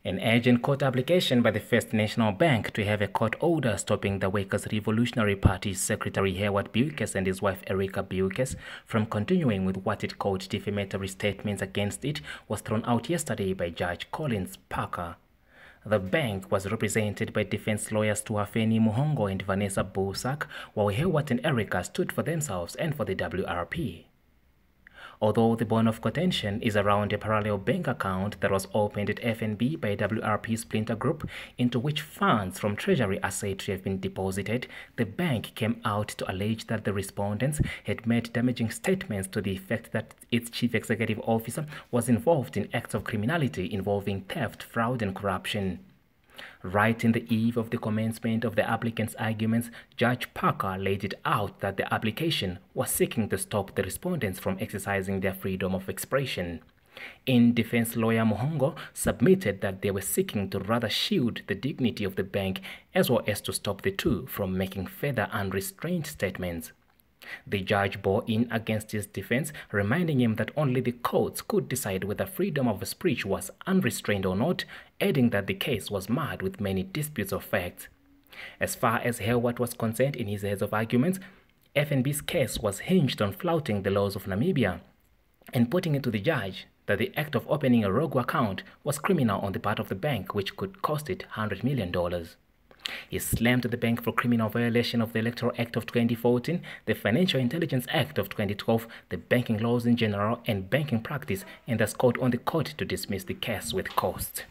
An urgent court application by the First National Bank to have a court order stopping the Workers' Revolutionary Party's Secretary Herwart Beukes and his wife Erica Beukes from continuing with what it called defamatory statements against it was thrown out yesterday by Judge Collins Parker. The bank was represented by defense lawyers Tuafeni Muhongo and Vanessa Bosak, while Herwart and Erica stood for themselves and for the WRP. Although the bone of contention is around a parallel bank account that was opened at FNB by WRP Splinter Group, into which funds from Treasury are said to have been deposited, the bank came out to allege that the respondents had made damaging statements to the effect that its chief executive officer was involved in acts of criminality involving theft, fraud, and corruption. Right in the eve of the commencement of the applicant's arguments, Judge Parker laid it out that the application was seeking to stop the respondents from exercising their freedom of expression. In defense lawyer Muhongo submitted that they were seeking to rather shield the dignity of the bank as well as to stop the two from making further unrestrained statements. The judge bore in against his defense, reminding him that only the courts could decide whether freedom of speech was unrestrained or not, adding that the case was marred with many disputes of fact. As far as Herwart was concerned in his heads of arguments, FNB's case was hinged on flouting the laws of Namibia and putting it to the judge that the act of opening a rogue account was criminal on the part of the bank, which could cost it $100 million. He slammed the bank for criminal violation of the Electoral Act of 2014, the Financial Intelligence Act of 2012, the banking laws in general, and banking practice, and thus called on the court to dismiss the case with cost.